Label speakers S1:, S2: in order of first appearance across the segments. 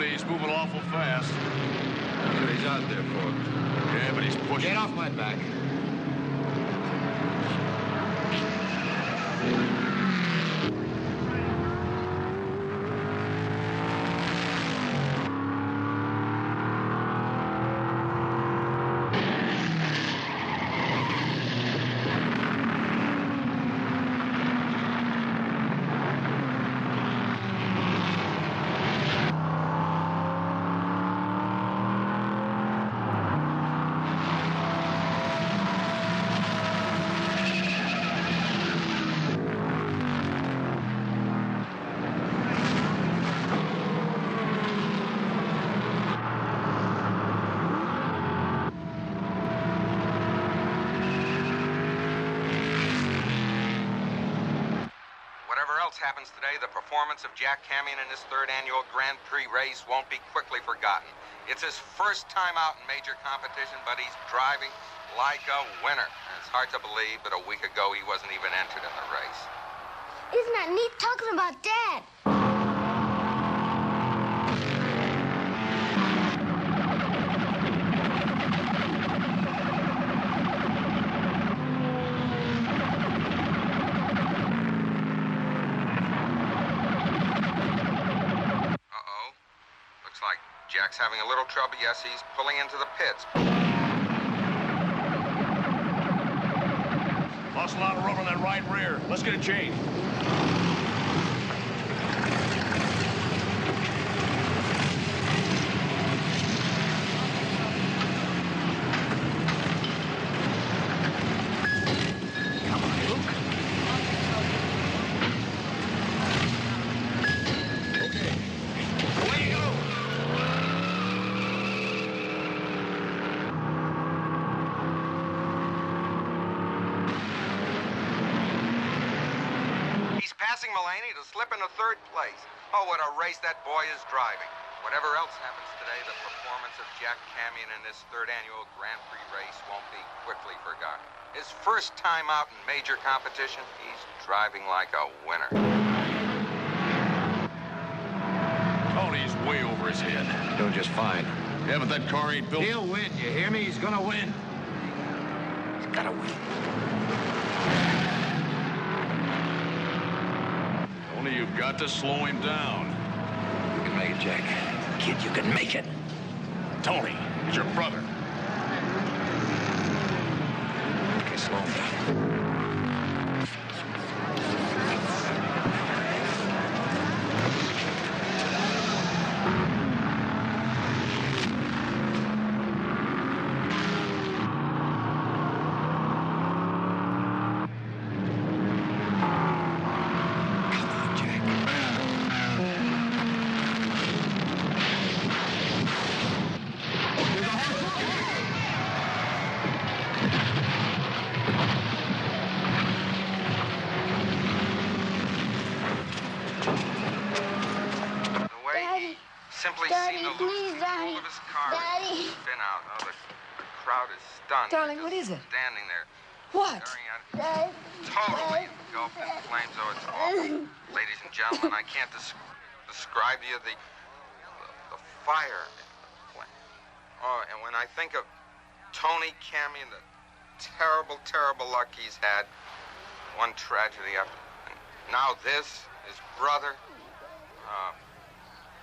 S1: He's moving awful fast.
S2: That's what he's out there for.
S1: Yeah, but he's pushing.
S2: Get off my back.
S3: Happens today, the performance of Jack Camion in this third annual Grand Prix race won't be quickly forgotten. It's his first time out in major competition, but he's driving like a winner. And it's hard to believe that a week ago he wasn't even entered in the race.
S4: Isn't that neat talking about Dad?
S3: Jack's having a little trouble. Yes, he's pulling into the pits.
S1: Lost a lot of room on that right rear. Let's get a change.
S3: To slip into third place. Oh, what a race that boy is driving. Whatever else happens today, the performance of Jack Camion in this third annual Grand Prix race won't be quickly forgotten. His first time out in major competition, he's driving like a winner.
S1: Tony's way over his head.
S2: Doing just fine.
S1: Yeah, but that car ain't built.
S2: He'll win, you hear me? He's gonna win.
S3: He's gotta win.
S1: Only you've got to slow him down.
S2: You can make it, Jack. Kid, you can make it.
S1: Tony, he's your brother.
S2: Okay, slow him down.
S5: Darling, what is it?
S3: Standing there.
S5: What?
S3: Totally engulfed in flames. Oh, it's awful. Ladies and gentlemen, I can't describe to you the fire. Oh, and when I think of Tony Camion, the terrible, terrible luck he's had, one tragedy after. And now this, his brother.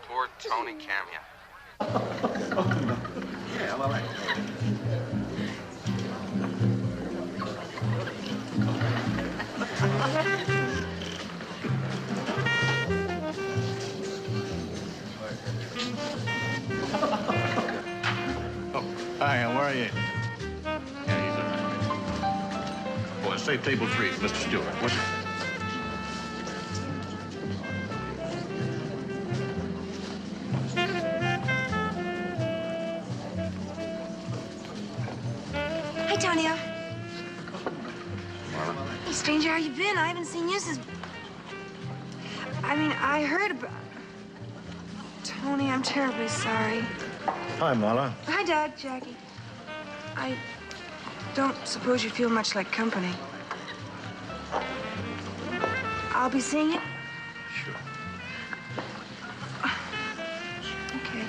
S3: Poor Tony Camion.
S6: Yeah, well,
S5: Hi, how are you? Yeah, he's all right. Boy, save table 3, Mr. Stewart. What's it?
S6: Hey, Tonio. Hey, stranger, how you been? I haven't seen you since... I heard about... Tony, I'm terribly sorry.
S5: Hi, Marla.
S6: Hi, Dad, Jackie. I don't suppose you feel much like company. I'll be seeing you?
S5: Sure.
S6: Okay.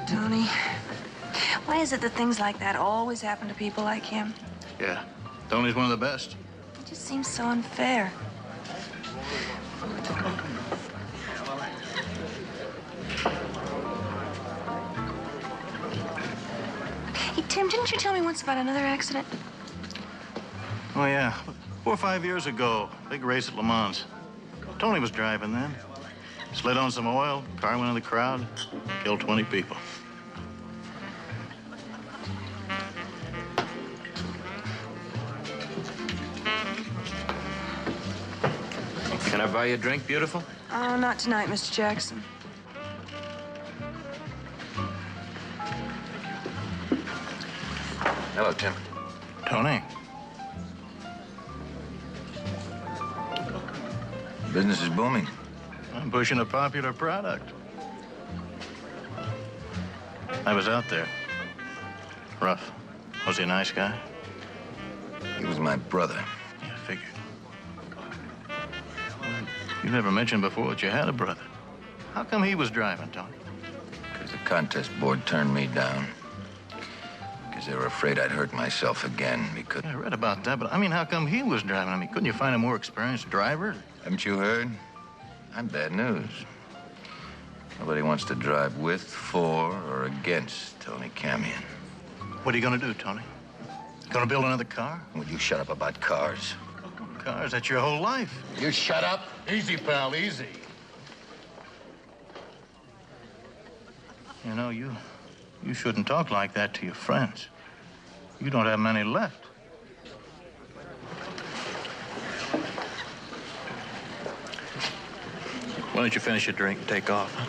S6: Tony, why is it that things like that always happen to people like him?
S5: Yeah. Tony's one of the best.
S6: It just seems so unfair. Hey, Tim, didn't you tell me once about another accident?
S5: Oh, yeah. 4 or 5 years ago, big race at Le Mans. Tony was driving then. Slid on some oil, car went in the crowd, killed 20 people.
S2: Can I buy you a drink, beautiful?
S6: Oh, not tonight, Mr. Jackson.
S2: Hello, Tim.
S5: Tony.
S2: Business is booming.
S5: I'm pushing a popular product. I was out there. Rough. Was he a nice guy?
S2: He was my brother.
S5: Yeah, figured. You never mentioned before that you had a brother. How come he was driving, Tony?
S2: Because the contest board turned me down. Because they were afraid I'd hurt myself again. Because...
S5: I read about that, but I mean, how come he was driving? I mean, couldn't you find a more experienced driver?
S2: Haven't you heard? I'm bad news. Nobody wants to drive with, for, or against Tony Camion.
S5: What are you gonna do, Tony? Gonna build another car?
S2: Will you shut up about cars?
S5: Cars, that's your whole life.
S2: You shut up.
S5: Easy, pal, easy. You know, you shouldn't talk like that to your friends. You don't have many left. Why don't you finish your drink and take off, huh?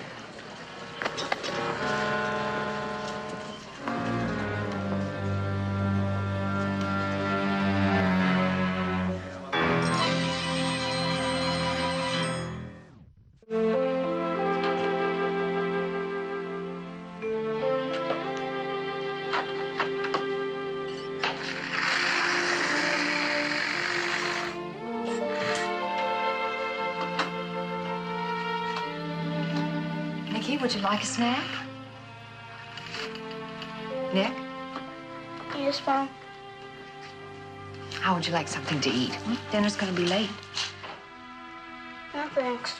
S7: Nicky, would you like a snack? Nick,
S4: Yes, Mom.
S7: how would you like something to eat? Dinner's gonna be late.
S4: No, thanks.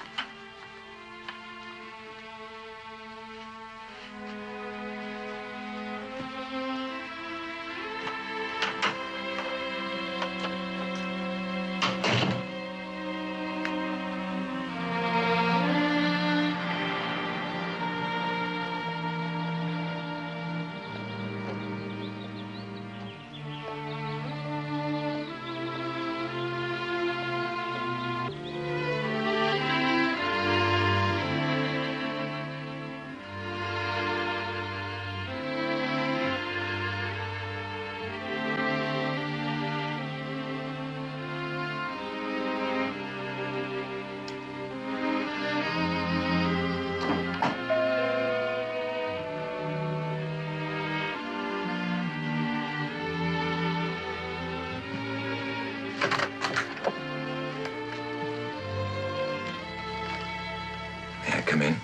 S2: May I come in?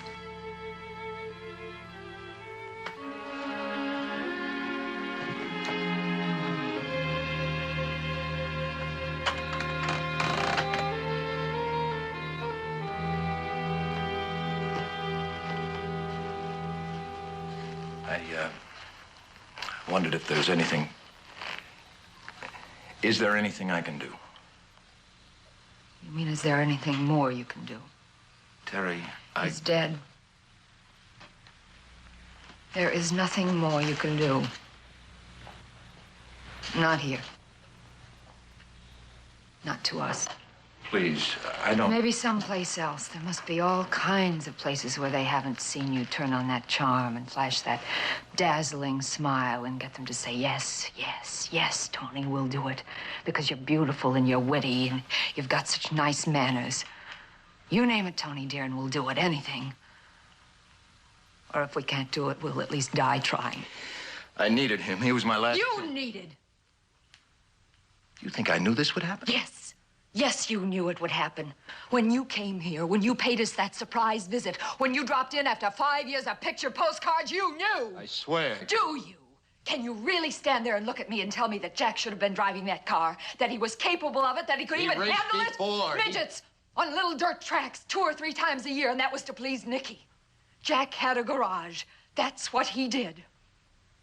S2: I wondered if there's anything... Is there anything I can do?
S7: You mean, is there anything more you can do?
S2: Terry,
S7: He's dead. There is nothing more you can do. Not here. Not to us.
S2: Please, I don't...
S7: Maybe someplace else. There must be all kinds of places where they haven't seen you turn on that charm and flash that dazzling smile and get them to say, yes, yes, yes, Tony, we'll do it. Because you're beautiful and you're witty and you've got such nice manners. You name it, Tony, dear, and we'll do it. Anything. Or if we can't do it, we'll at least die trying.
S2: I needed him. He was my last...
S7: You needed.
S2: You think I knew this would happen?
S7: Yes. Yes, you knew it would happen. When you came here, when you paid us that surprise visit, when you dropped in after 5 years of picture postcards, you knew.
S2: I swear.
S7: Do you? Can you really stand there and look at me and tell me that Jack should have been driving that car, that he was capable of it, that he could even handle it? Midgets on little dirt tracks 2 or 3 times a year, and that was to please Nicky. Jack had a garage. That's what he did.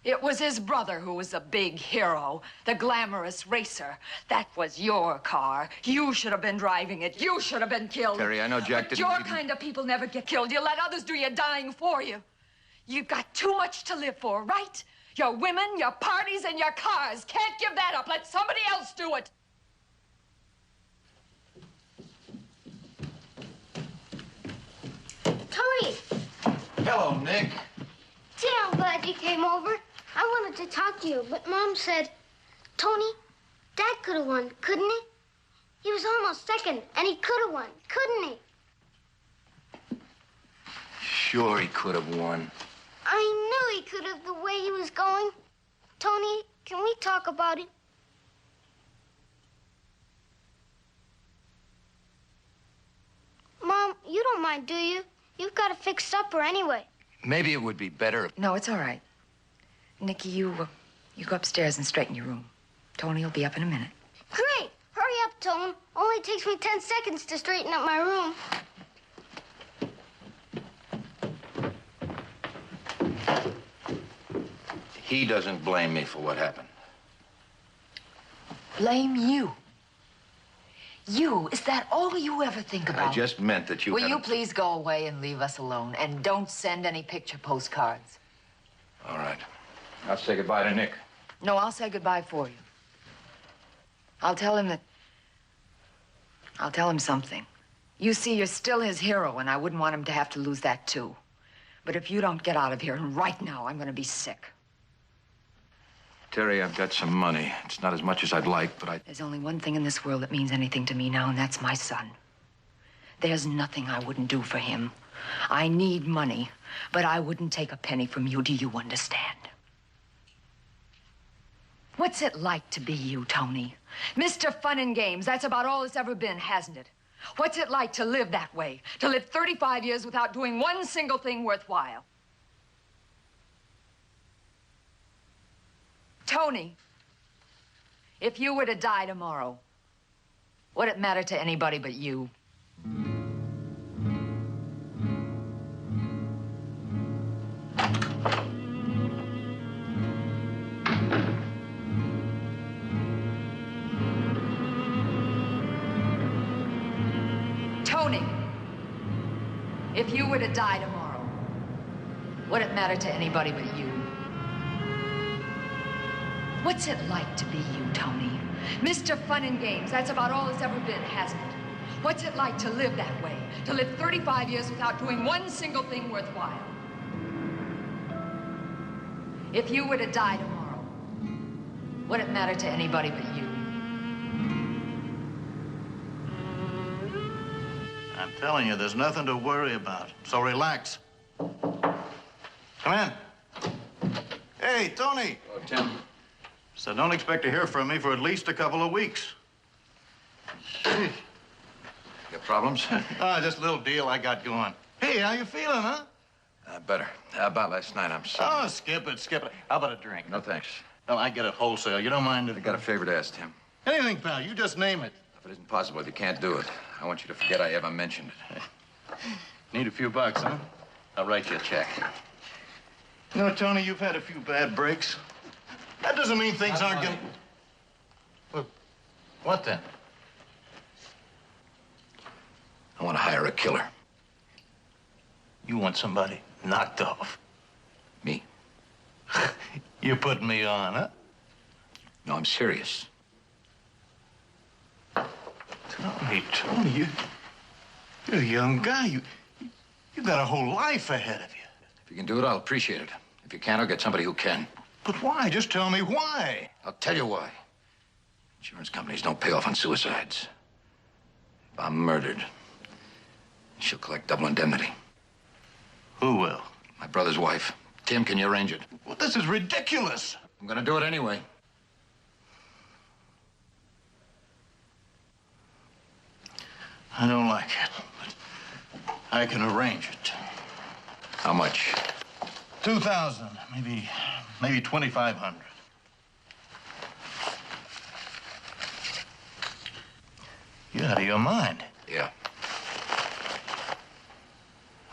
S7: It was his brother who was the big hero, the glamorous racer. That was your car. You should have been driving it. You should have been killed.
S2: Terry, I know Jack didn't...
S7: Your kind of people never get killed. You let others do your dying for you. You've got too much to live for, right? Your women, your parties, and your cars. Can't give that up. Let somebody else do it.
S4: Tony!
S2: Hello, Nick.
S4: Gee, I'm glad you came over. I wanted to talk to you, but Mom said, Tony, Dad could have won, couldn't he? He was almost second, and he could have won, couldn't he?
S2: Sure he could have won.
S4: I knew he could have the way he was going. Tony, can we talk about it? Mom, you don't mind, do you? You've got to fix supper anyway.
S2: Maybe it would be better if...
S7: No, it's all right. Nicky, you go upstairs and straighten your room. Tony will be up in a minute.
S4: Great! Hurry up, Tone. Only takes me 10 seconds to straighten up my room.
S2: He doesn't blame me for what happened.
S7: Blame you? You? Is that all you ever think about?
S2: I just meant that you
S7: Will you
S2: hadn't-
S7: please go away and leave us alone? And don't send any picture postcards.
S2: All right. I'll say goodbye to Nick.
S7: No, I'll say goodbye for you. I'll tell him something. You see, you're still his hero, and I wouldn't want him to have to lose that, too. But if you don't get out of here, and right now, I'm going to be sick.
S2: Terry, I've got some money. It's not as much as I'd like, but
S7: There's only one thing in this world that means anything to me now, and that's my son. There's nothing I wouldn't do for him. I need money, but I wouldn't take a penny from you. Do you understand? What's it like to be you, Tony? Mr. Fun and Games, that's about all it's ever been, hasn't it? What's it like to live that way? To live 35 years without doing one single thing worthwhile? Tony, if you were to die tomorrow, would it matter to anybody but you? Tony, if you were to die tomorrow, would it matter to anybody but you? What's it like to be you, Tony? Mr. Fun and Games, that's about all it's ever been, hasn't it? What's it like to live that way? To live 35 years without doing one single thing worthwhile? If you were to die tomorrow, would it matter to anybody but you?
S5: I'm telling you, there's nothing to worry about. So relax. Come in. Hey, Tony.
S2: Oh, Tim.
S5: So don't expect to hear from me for at least a couple of weeks.
S2: You got problems?
S5: Just a little deal I got going. Hey, how you feeling, huh?
S2: Better. How about last night? I'm sorry.
S5: Oh, skip it, skip it. How about a drink?
S2: No, thanks.
S5: Well, I get it wholesale. You don't mind if...
S2: I got a favor to ask, Tim.
S5: Anything, pal. You just name it.
S2: If it isn't possible, if you can't do it, I want you to forget I ever mentioned it.
S5: Need a few bucks, huh? I'll write you a check. You know, Tony, you've had a few bad breaks. That doesn't mean things aren't going... Well, what then?
S2: want to hire a killer.
S5: You want somebody knocked off?
S2: Me?
S5: You're putting me on, huh?
S2: No, I'm serious.
S5: Tony, you're a young guy. You got a whole life ahead of you.
S2: If you can do it, I'll appreciate it. If you can't, I'll get somebody who can.
S5: But why? Just tell me why.
S2: I'll tell you why. Insurance companies don't pay off on suicides. If I'm murdered, she'll collect double indemnity.
S5: Who will?
S2: My brother's wife. Tim, can you arrange it?
S5: Well, this is ridiculous.
S2: I'm gonna do it anyway.
S5: I don't like it, but I can arrange it.
S2: How much?
S5: 2,000, maybe 2,500. You're out of your mind.
S2: Yeah.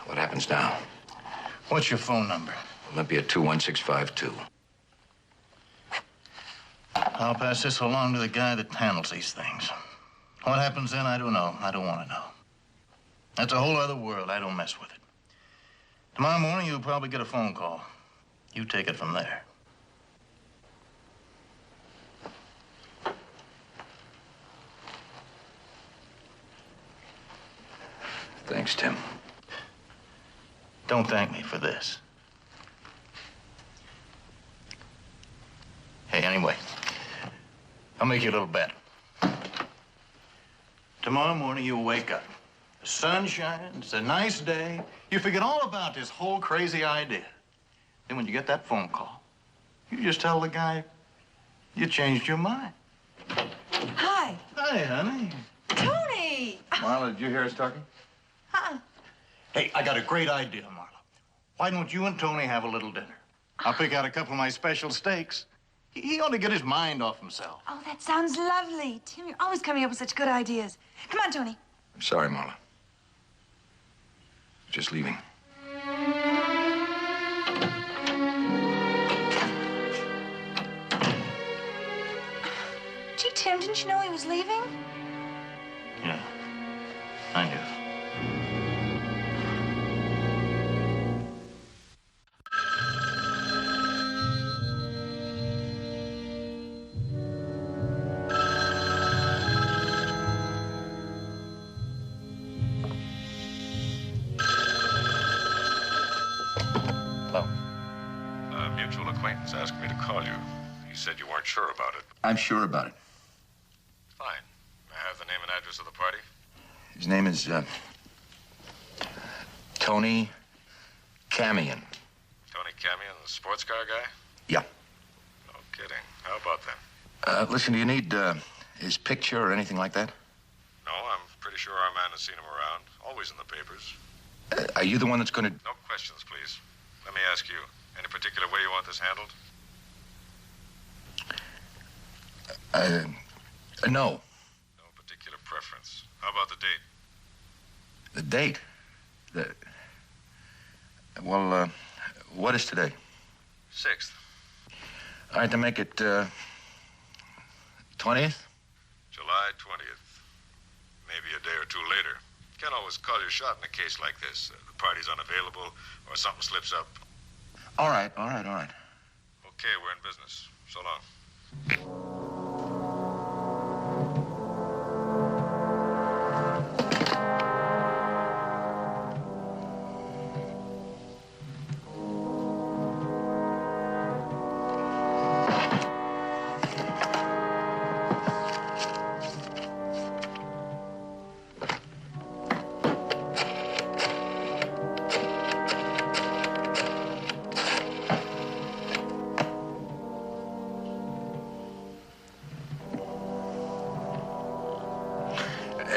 S2: What happens now?
S5: What's your phone number?
S2: Olympia 21652.
S5: I'll pass this along to the guy that handles these things. What happens then, I don't know. I don't want to know. That's a whole other world. I don't mess with it. Tomorrow morning, you'll probably get a phone call. You take it from there.
S2: Thanks, Tim.
S5: Don't thank me for this. Hey, anyway, I'll make you a little bet. Tomorrow morning, you'll wake up. The sun shines, it's a nice day. You forget all about this whole crazy idea. Then when you get that phone call, you just tell the guy you changed your mind.
S6: Hi.
S5: Hi, honey.
S6: Tony!
S2: Marla, did you hear us talking?
S6: Huh?
S5: Hey, I got a great idea, Marla. Why don't you and Tony have a little dinner? I'll pick out a couple of my special steaks. He ought to get his mind off himself.
S6: Oh, that sounds lovely. Tim, you're always coming up with such good ideas. Come on, Tony.
S2: I'm sorry, Marla. Just leaving.
S6: Gee, Tim, didn't you know he was leaving?
S5: Yeah, I knew.
S1: Mutual acquaintance asked me to call you. He said you weren't sure about it.
S2: I'm sure about it.
S1: Fine. May I have the name and address of the party?
S2: His name is, Tony Camion.
S1: Tony Camion, the sports car guy?
S2: Yeah.
S1: No kidding. How about that?
S2: Listen, do you need, his picture or anything like that?
S1: No, I'm pretty sure our man has seen him around. Always in the papers.
S2: Are you the one that's gonna...
S1: No questions, please. Let me ask you, any particular way you want this handled?
S2: No.
S1: No particular preference. How about the date?
S2: The date? Well, what is today?
S1: 6th.
S2: All right, to make it, 20th?
S1: July 20th. Maybe a day or two later. Can't always call your shot in a case like this. The party's unavailable or something slips up.
S2: All right.
S1: Okay, we're in business. So long.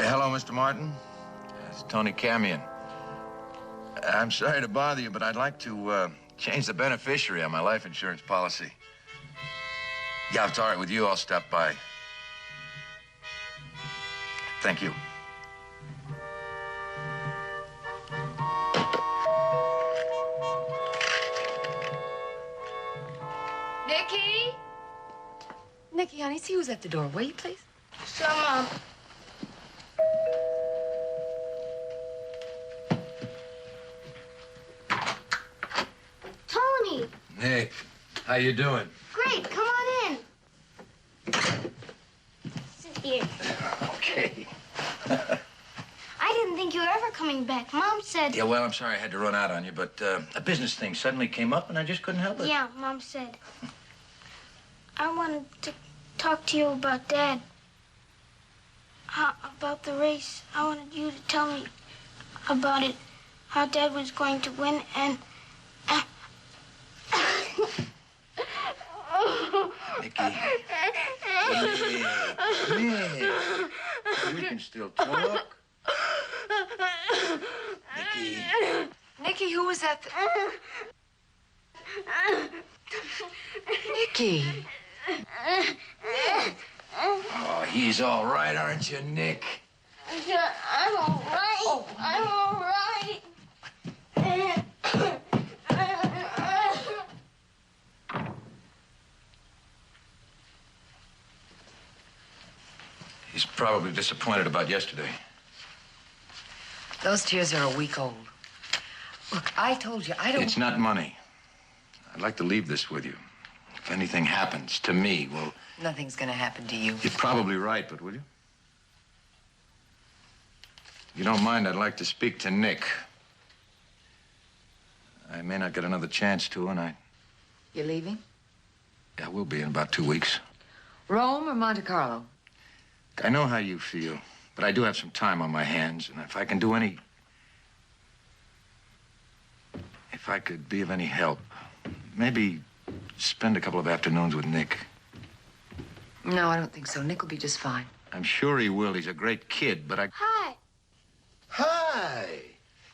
S2: Hello, Mr. Martin. It's Tony Camion. I'm sorry to bother you, but I'd like to change the beneficiary on my life insurance policy. Yeah, if it's all right with you, I'll stop by. Thank you.
S7: Nikki? Nikki, honey, see who's at the door. Will you, please?
S4: So, Mom.
S2: Nick, how you doing?
S4: Great, come on in. Sit here.
S2: Okay.
S4: I didn't think you were ever coming back. Mom said...
S2: Yeah, well, I'm sorry I had to run out on you, but a business thing suddenly came up and I just couldn't help it.
S4: Yeah, Mom said. I wanted to talk to you about Dad. About the race. I wanted you to tell me about it. How Dad was going to win and...
S2: Nicky. Nick. We can still talk. Nicky.
S6: Nicky, who was that? Nicky.
S2: Oh, he's all right, aren't you, Nick?
S4: Yeah, I'm all right. Oh. I'm all right.
S2: He's probably disappointed about yesterday.
S6: Those tears are a week old. Look, I told you, I don't...
S2: It's not money. I'd like to leave this with you. If anything happens to me, well...
S6: Nothing's gonna happen to you.
S2: You're probably right, but will you? If you don't mind, I'd like to speak to Nick. I may not get another chance to, and
S6: You leaving?
S2: I will be in about 2 weeks.
S6: Rome or Monte Carlo?
S2: I know how you feel, but I do have some time on my hands, and if I can do any... If I could be of any help, maybe spend a couple of afternoons with Nick.
S6: No, I don't think so. Nick will be just fine.
S2: I'm sure he will. He's a great kid, but I...
S4: Hi.
S2: Hi.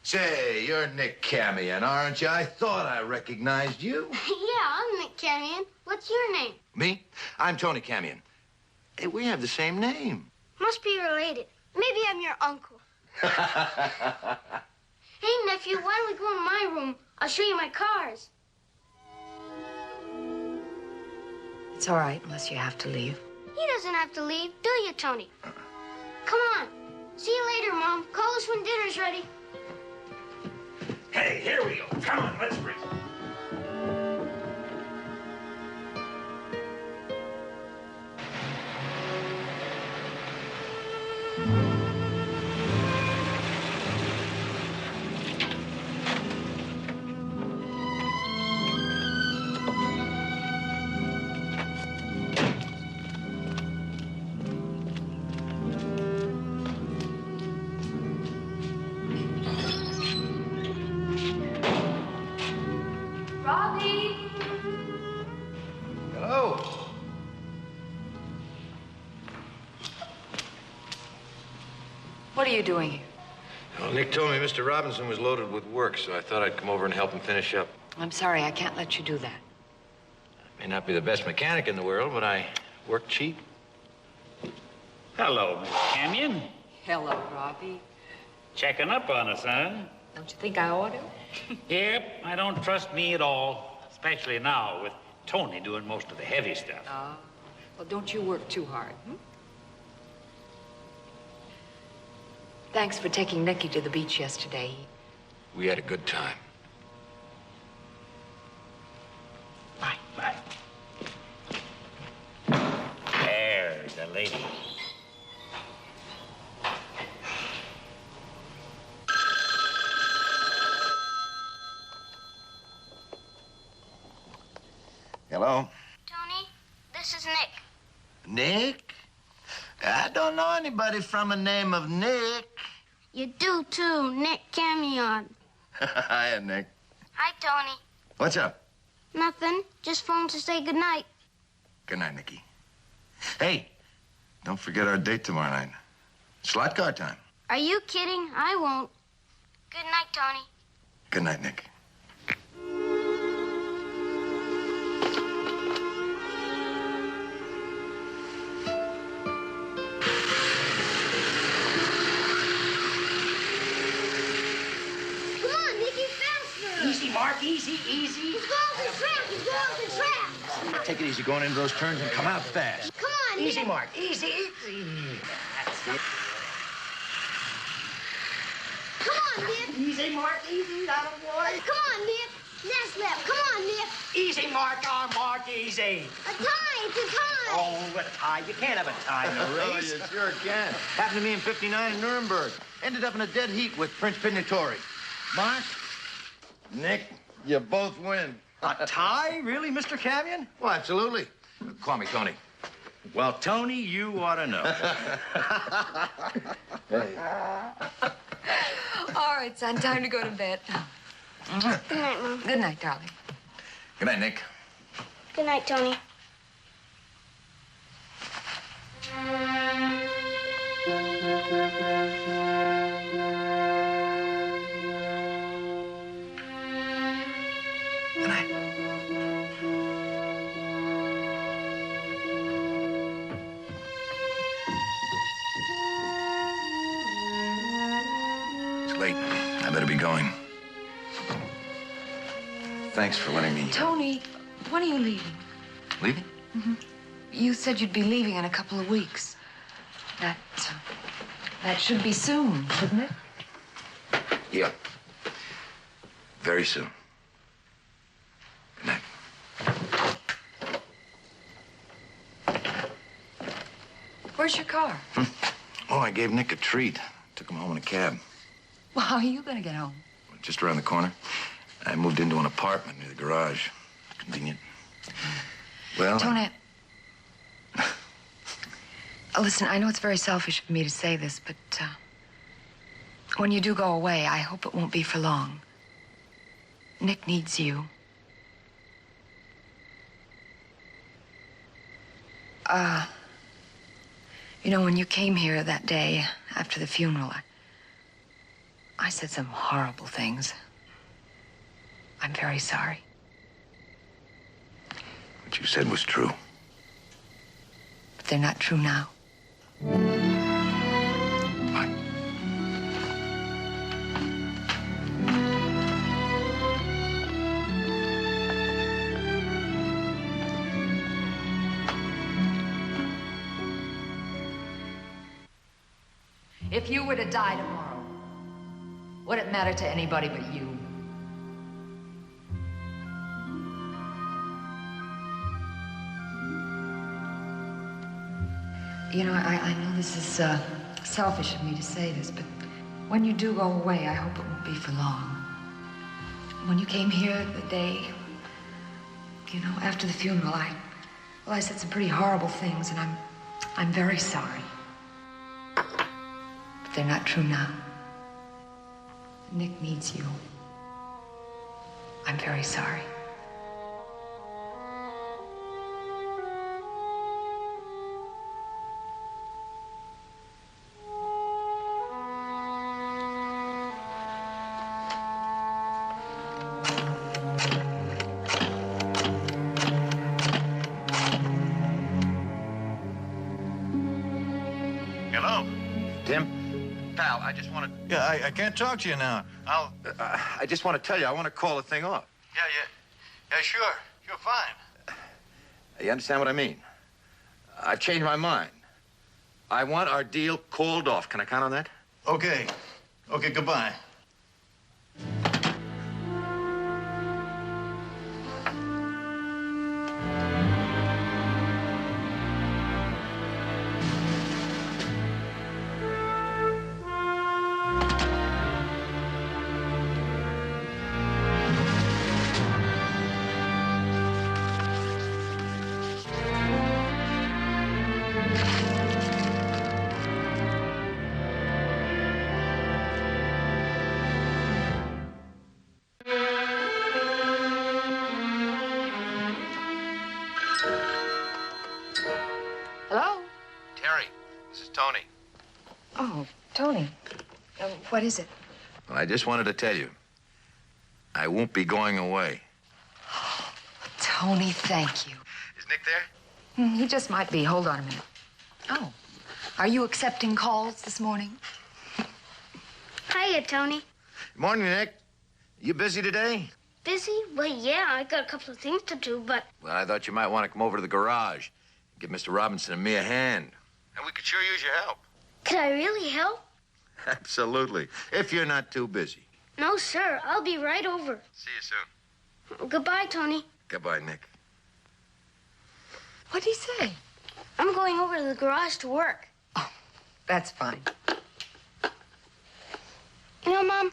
S2: Say, you're Nick Camion, aren't you? I thought I recognized you.
S4: Yeah, I'm Nick Camion. What's your name?
S2: Me? I'm Tony Camion. Hey, we have the same name.
S4: Must be related. Maybe I'm your uncle. Hey, nephew, why don't we go in my room? I'll show you my cars.
S6: It's all right, unless you have to leave.
S4: He doesn't have to leave, do you, Tony? Come on. See you later, Mom. Call us when dinner's ready.
S2: Hey, here we go. Come on, let's breathe.
S4: Robbie!
S2: Hello.
S6: What are you doing here?
S2: Well, Nick told me Mr. Robinson was loaded with work, so I thought I'd come over and help him finish up.
S6: I'm sorry, I can't let you do that.
S2: I may not be the best mechanic in the world, but I work cheap.
S8: Hello, Miss Camion.
S6: Hello, Robbie.
S8: Checking up on us, huh?
S6: Don't you think I ought to?
S8: Yep, I don't trust me at all, especially now with Tony doing most of the heavy stuff.
S6: Well, don't you work too hard, Thanks for taking Nicky to the beach yesterday.
S2: We had a good time.
S8: Bye. Bye. There's the lady.
S2: Hello?
S4: Tony, this is Nick.
S2: Nick? I don't know anybody from the name of Nick.
S4: You do, too. Nick Camion.
S2: Hiya, Nick.
S4: Hi, Tony.
S2: What's up?
S4: Nothing. Just phoned to say goodnight.
S2: Good night, Nicky. Hey, don't forget our date tomorrow night. Slot car time.
S4: Are you kidding? I won't. Good night, Tony.
S2: Good night, Nick.
S4: Come on, Nicky, faster.
S8: Easy, Mark, easy, easy.
S4: He's going off the track. He's going off the track.
S2: Take it easy going into those turns and come out fast.
S4: Come on,
S8: Easy,
S4: Nick.
S8: Mark, easy, easy. That's it.
S4: Come on, Nick.
S8: Easy, Mark, easy, that boy.
S4: Come on, Nick. That's left. Come on, Nick.
S9: Easy, Mark. Oh, Mark, easy.
S4: A tie. It's a tie.
S9: Oh, a tie. You can't have a tie in a race.
S5: You sure can. Happened to me in '59 in Nuremberg. Ended up in a dead heat with Prince Pignatore. Mark, Nick, you both win.
S9: A tie? Really, Mr. Camion?
S5: Well, absolutely. Call me Tony.
S9: Well, Tony, you ought to know.
S5: Hey.
S7: All right, son, time to go to bed.
S4: Good night, Mom.
S7: Good night, darling.
S2: Good night, Nick.
S4: Good night, Tony.
S2: Good night. It's late. I better be going. Thanks for letting me...
S6: Tony, when are you leaving?
S2: Leaving?
S6: You said you'd be leaving in a couple of weeks. That should be soon, shouldn't it?
S2: Yeah. Very soon. Good night.
S7: Where's your car?
S2: Oh, I gave Nick a treat. Took him home in a cab.
S7: Well, how are you going to get home?
S2: Just around the corner. I moved into an apartment near the garage. Convenient. Well...
S6: Tony, listen, I know it's very selfish of me to say this, but when you do go away, I hope it won't be for long. Nick needs you. You know, when you came here that day after the funeral, I said some horrible things. I'm very sorry.
S2: What you said was true.
S6: But they're not true now.
S2: What?
S7: If you were to die tomorrow, would it matter to anybody but you?
S6: You know, I know this is selfish of me to say this, but when you do go away, I hope it won't be for long. When you came here the day, you know, after the funeral, I said some pretty horrible things, and I'm very sorry. But they're not true now. Nick needs you. I'm very sorry.
S5: Hello?
S2: Tim?
S5: Pal, I just want to... Yeah, I can't talk to you now.
S2: I just want to tell you, I want to call the thing off.
S5: Yeah, sure. You're fine.
S2: You understand what I mean? I've changed my mind. I want our deal called off. Can I count on that?
S5: Okay, goodbye.
S6: Hello?
S2: Terry, this is Tony.
S6: Oh, Tony. What is it?
S2: Well, I just wanted to tell you, I won't be going away.
S6: Tony, thank you.
S2: Is Nick there?
S6: He just might be. Hold on a minute. Oh, are you accepting calls this morning?
S4: Hiya, Tony.
S2: Morning, Nick. You busy today?
S4: Busy? Well, yeah, I got a couple of things to do, but...
S2: Well, I thought you might want to come over to the garage. Give Mr. Robinson and me a hand. And we could sure use your help.
S4: Could I really help?
S2: Absolutely. If you're not too busy.
S4: No, sir. I'll be right over.
S2: See you soon.
S4: Goodbye, Tony.
S2: Goodbye, Nick.
S6: What'd he say?
S4: I'm going over to the garage to work.
S6: Oh, that's fine.
S4: You know, Mom,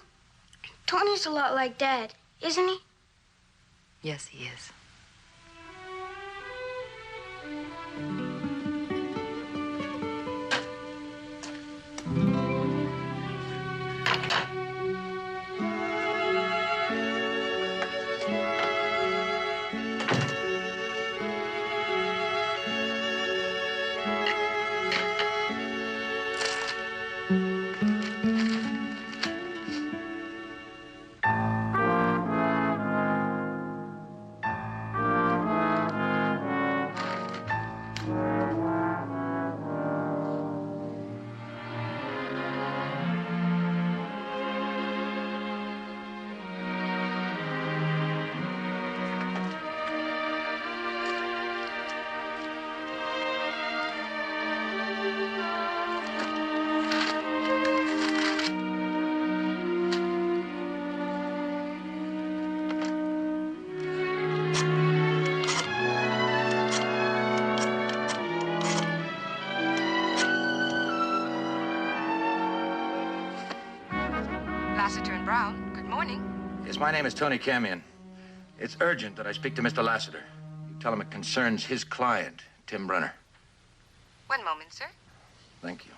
S4: Tony's a lot like Dad, isn't he?
S6: Yes, he is. Lassiter and Brown, good morning.
S2: Yes, my name is Tony Camion. It's urgent that I speak to Mr. Lassiter. You tell him it concerns his client, Tim Brunner.
S6: One moment, sir.
S2: Thank you.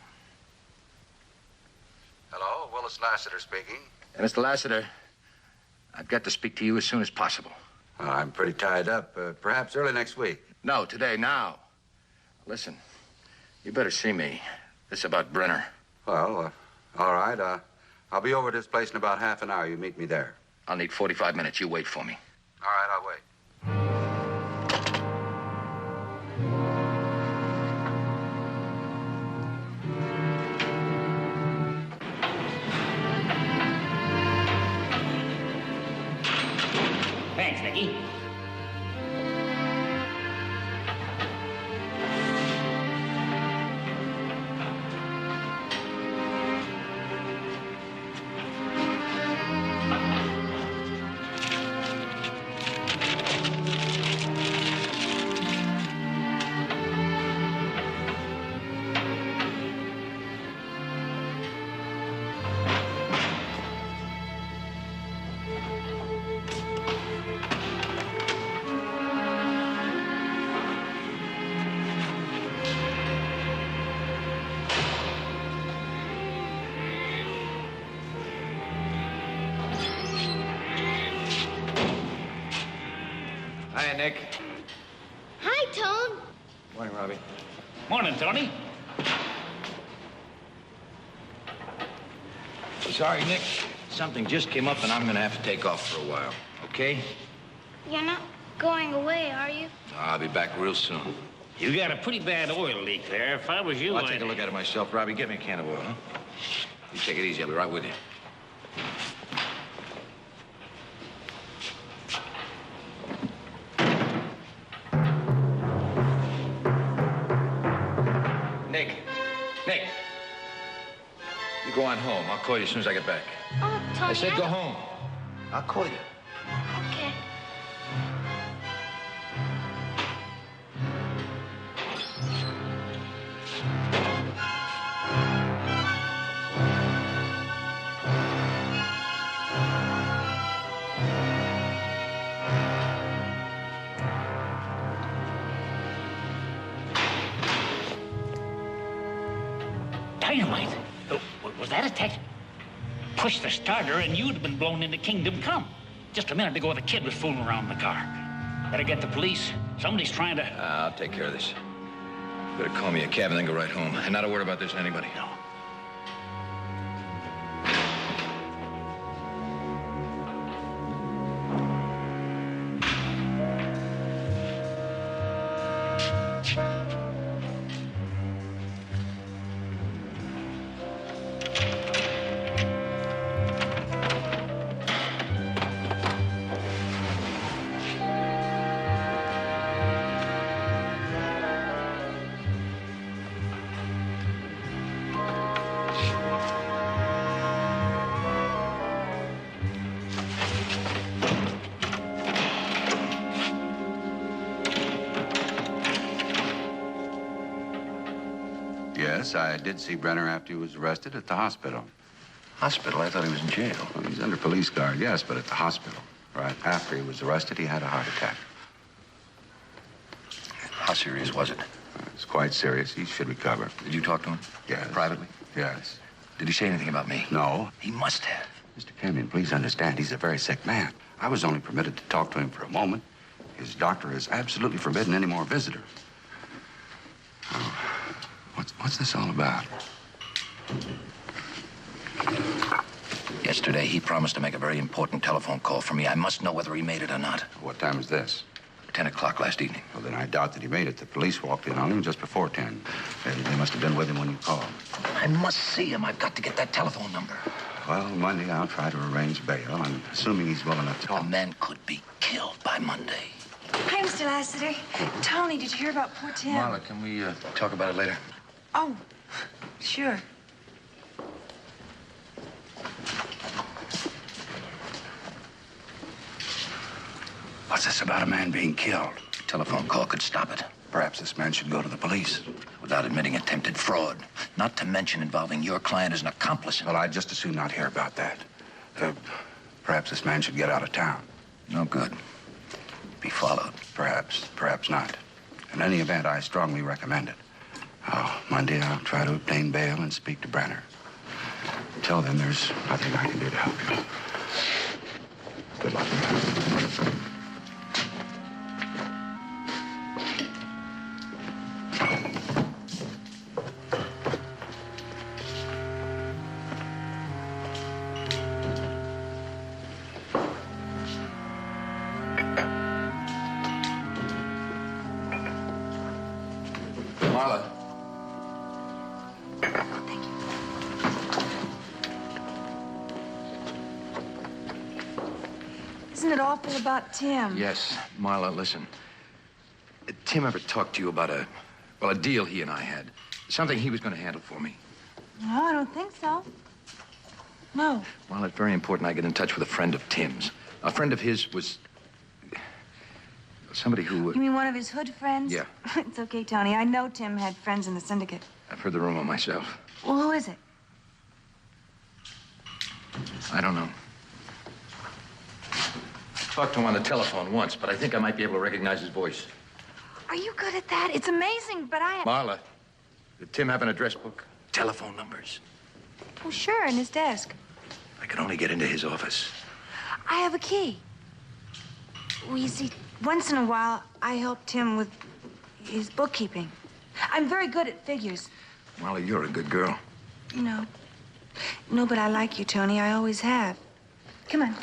S10: Hello, Willis Lassiter speaking.
S2: Mr. Lassiter, I've got to speak to you as soon as possible.
S10: I'm pretty tied up. Perhaps early next week.
S2: No, today, now. Listen, you better see me. This is about Brunner.
S10: Well, all right. I'll be over to this place in about half an hour. You meet me there.
S2: I'll need 45 minutes. You wait for me.
S10: All right, I'll wait.
S8: Thanks, Nicky.
S2: Hi, Nick.
S4: Hi, Tone.
S2: Morning, Robbie.
S8: Morning, Tony.
S2: Sorry, Nick. Something just came up, and I'm going to have to take off for a while. Okay?
S4: You're not going away, are you?
S2: I'll be back real soon.
S8: You got a pretty bad oil leak there. If I was you,
S2: I'll take a look at it myself. Robbie, get me a can of oil, huh? You take it easy. I'll be right with you. Nick. You go on home. I'll call you as soon as I get back.
S4: Oh, Tony.
S2: I said go home. I'll call you.
S4: Okay.
S8: Dynamite? Was that a tech? Push the starter and you'd have been blown into Kingdom Come. Just a minute ago, the kid was fooling around in the car. Better get the police. Somebody's trying to...
S2: I'll take care of this. Better call me a cab and then go right home. And not a word about this to anybody.
S8: No.
S10: Yes, I did see Brenner after he was arrested at the hospital.
S2: Hospital? I thought he was in jail.
S10: Well, he's under police guard, yes, but at the hospital. Right after he was arrested, he had a heart attack.
S2: How serious was it?
S10: It's quite serious. He should recover.
S2: Did you talk to him?
S10: Yes.
S2: Privately?
S10: Yes.
S2: Did he say anything about me?
S10: No.
S2: He must have.
S10: Mr. Camion, please understand, he's a very sick man. I was only permitted to talk to him for a moment. His doctor has absolutely forbidden any more visitors. Oh, what's this all about?
S2: Yesterday, he promised to make a very important telephone call for me. I must know whether he made it or not.
S10: What time is this?
S2: 10 o'clock last evening.
S10: Well, then I doubt that he made it. The police walked in on him just before 10. They must have been with him when you called.
S2: I must see him. I've got to get that telephone number.
S10: Well, Monday I'll try to arrange bail. I'm assuming he's willing to talk.
S2: A man could be killed by Monday.
S6: Hi, Mr. Lassiter. Tony, did you hear about poor Tim?
S2: Marla, can we talk about it later?
S6: Oh, sure.
S10: What's this about a man being killed?
S2: A telephone call could stop it.
S10: Perhaps this man should go to the police.
S2: Without admitting attempted fraud. Not to mention involving your client as an accomplice.
S10: Well, I'd just as soon not hear about that. Perhaps this man should get out of town.
S2: No good. Be followed.
S10: Perhaps not. In any event, I strongly recommend it. Monday, I'll try to obtain bail and speak to Brenner. Until then, there's nothing I can do to help you. Good luck.
S2: Marla.
S6: Thank you. Isn't it awful about Tim?
S2: Yes. Marla, listen. Tim ever talked to you about a deal he and I had? Something he was going to handle for me?
S6: No, I don't think so. No.
S2: Well, it's very important I get in touch with a friend of Tim's. A friend of his was somebody who...
S6: You mean one of his hood friends?
S2: Yeah.
S6: It's okay, Tony. I know Tim had friends in the syndicate.
S2: I've heard the rumor myself.
S6: Well, who is it?
S2: I don't know. I talked to him on the telephone once, but I think I might be able to recognize his voice.
S6: Are you good at that? It's amazing, but I...
S2: Marla, did Tim have an address book? Telephone numbers?
S6: Oh, sure, in his desk.
S2: I could only get into his office.
S6: I have a key. Well, you see, once in a while, I help Tim with his bookkeeping. I'm very good at figures.
S2: Marla, you're a good girl.
S6: No. No, but I like you, Tony. I always have. Come on.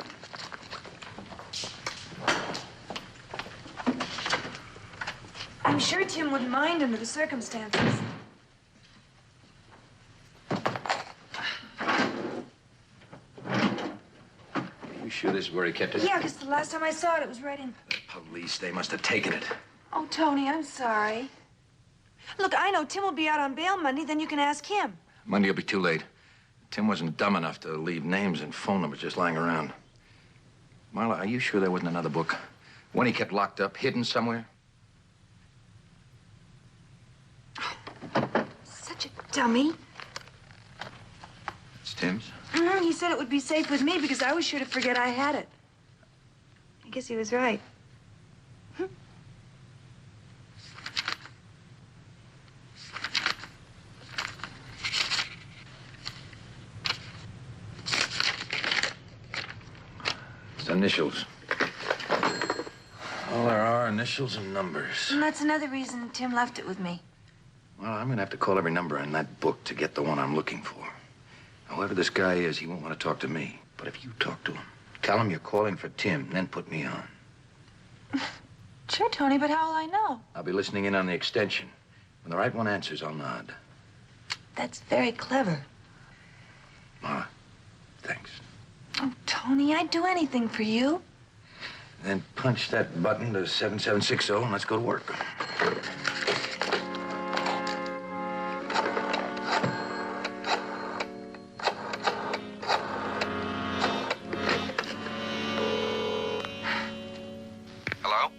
S6: I'm sure Tim wouldn't mind under the circumstances.
S2: You sure this is where he kept it?
S6: Yeah, because the last time I saw it, it was right in...
S2: The police, they must have taken it.
S6: Oh, Tony, I'm sorry. Look, I know Tim will be out on bail Monday, then you can ask him.
S2: Monday will be too late. Tim wasn't dumb enough to leave names and phone numbers just lying around. Marla, are you sure there wasn't another book? One he kept locked up, hidden somewhere?
S6: Such a dummy.
S2: It's Tim's?
S6: He said it would be safe with me because I was sure to forget I had it. I guess he was right.
S2: It's initials. All there are, initials and numbers.
S6: And that's another reason Tim left it with me.
S2: Well, I'm gonna have to call every number in that book to get the one I'm looking for. Whoever this guy is, he won't want to talk to me. But if you talk to him, tell him you're calling for Tim, then put me on.
S6: Sure, Tony, but how will I know?
S2: I'll be listening in on the extension. When the right one answers, I'll nod.
S6: That's very clever.
S2: Mara, thanks.
S6: Oh, Tony, I'd do anything for you.
S2: Then punch that button to 7760 and let's go to work.
S3: Hello?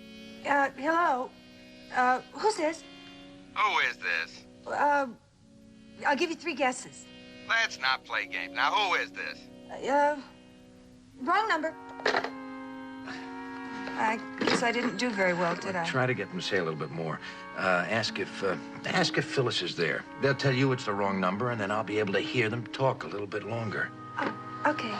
S6: Hello? Who's this?
S3: Who is this?
S6: I'll give you 3 guesses.
S3: Let's not play games. Now, who is this?
S6: Wrong number. I guess I didn't do very well, did I?
S2: Try to get them to say a little bit more. Ask if Phyllis is there. They'll tell you it's the wrong number, and then I'll be able to hear them talk a little bit longer.
S6: Oh, okay.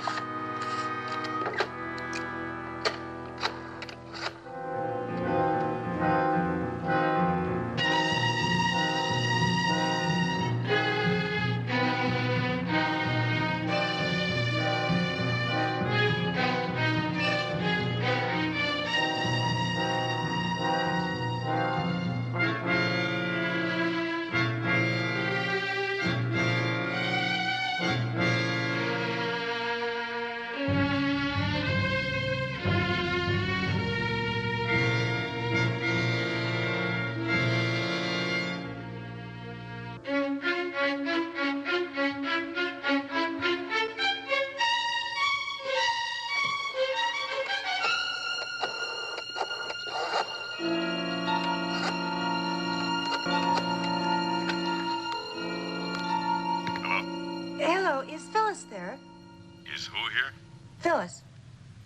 S6: Hello, is Phyllis there?
S1: Is who here?
S6: Phyllis.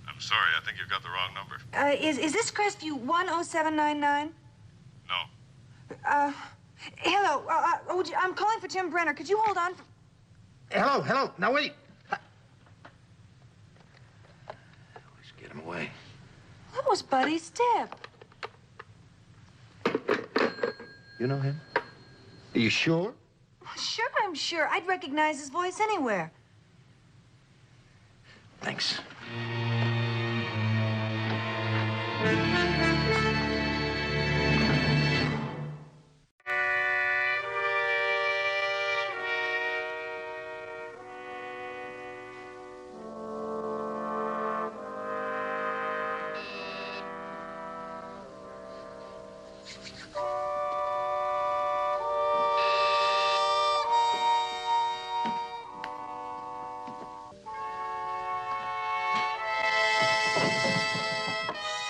S1: I'm sorry, I think you've got the wrong number.
S6: Is this Crestview 10799?
S1: No.
S6: Hello. I'm calling for Tim Brenner. Could you hold on?
S5: Hello. Now, wait.
S2: Let's get him away.
S6: That was Buddy's tip.
S5: You know him? Are you sure?
S6: Sure, I'm sure. I'd recognize his voice anywhere.
S2: Thanks.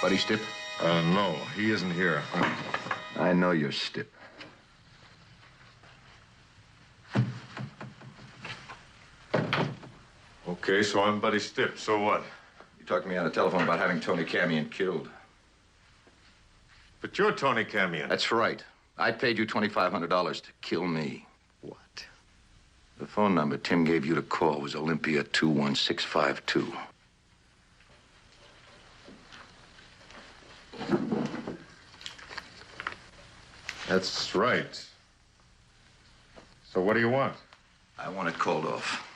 S2: Buddy Stip?
S1: No, he isn't here.
S2: I know you're Stip.
S1: Okay, so I'm Buddy Stip. So what?
S2: You talked to me on the telephone about having Tony Camion killed.
S1: But you're Tony Camion.
S2: That's right. I paid you $2,500 to kill me.
S1: What?
S2: The phone number Tim gave you to call was Olympia 21652.
S1: That's right. So what do you want?
S2: I want it called off.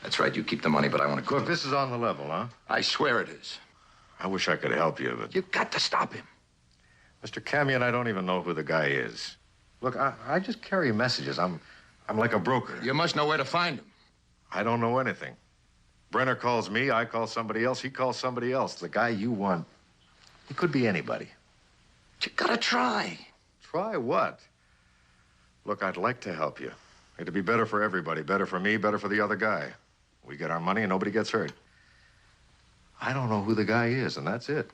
S2: That's right, you keep the money, but I want it called
S1: Look, this is on the level, huh?
S2: I swear it is.
S1: I wish I could help you, but...
S2: You've got to stop him.
S1: Mr. Camion, I don't even know who the guy is. Look, I just carry messages. I'm like a broker.
S2: You must know where to find him.
S1: I don't know anything. Brenner calls me, I call somebody else, he calls somebody else. The guy you want, he could be anybody.
S2: You gotta try.
S1: Try what? Look, I'd like to help you. It'd be better for everybody. Better for me, better for the other guy. We get our money and nobody gets hurt. I don't know who the guy is, and that's it.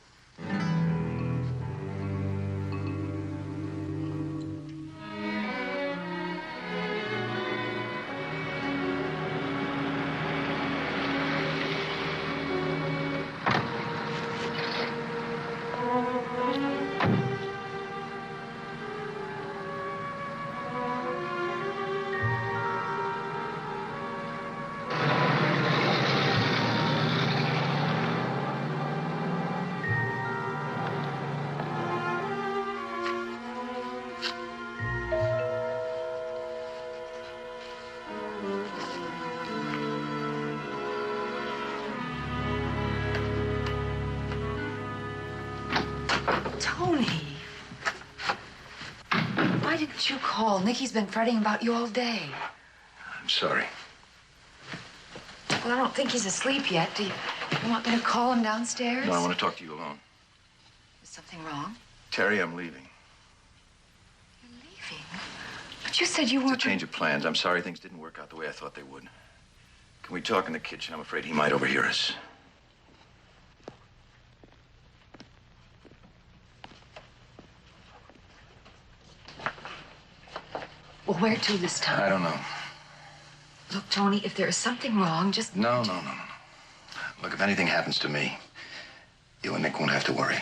S6: Tony. Why didn't you call? Nicky's been fretting about you all day.
S2: I'm sorry.
S6: Well, I don't think he's asleep yet. Do you want me to call him downstairs?
S2: No, I want to talk to you alone.
S6: Is something wrong?
S2: Terry, I'm leaving.
S6: You're leaving? But you said you
S2: It's a
S6: weren't...
S2: change of plans. I'm sorry things didn't work out the way I thought they would. Can we talk in the kitchen? I'm afraid he might overhear us.
S6: Well, where to this time?
S2: I don't know.
S6: Look, Tony, if there is something wrong, just...
S2: No. Look, if anything happens to me, you and Nick won't have to worry.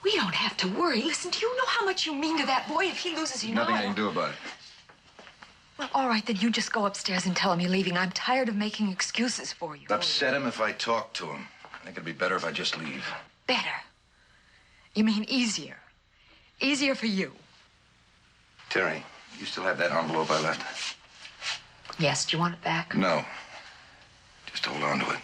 S6: We don't have to worry. Listen, do you know how much you mean to that boy? If he loses, you know...
S2: Nothing I can do about it.
S6: Well, all right, then you just go upstairs and tell him you're leaving. I'm tired of making excuses for you.
S2: Upset him if I talk to him. I think it'd be better if I just leave.
S6: Better? You mean easier? Easier for you?
S2: Terry, you still have that envelope I left?
S6: Yes, do you want it back?
S2: No. Just hold on to it.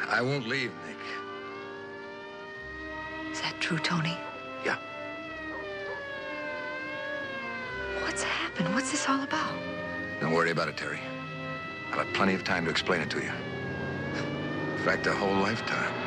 S2: I won't leave, Nick.
S6: Is that true, Tony?
S2: Yeah.
S6: What's happened? What's this all about?
S2: Don't worry about it, Terry. I'll have plenty of time to explain it to you. In fact, a whole lifetime.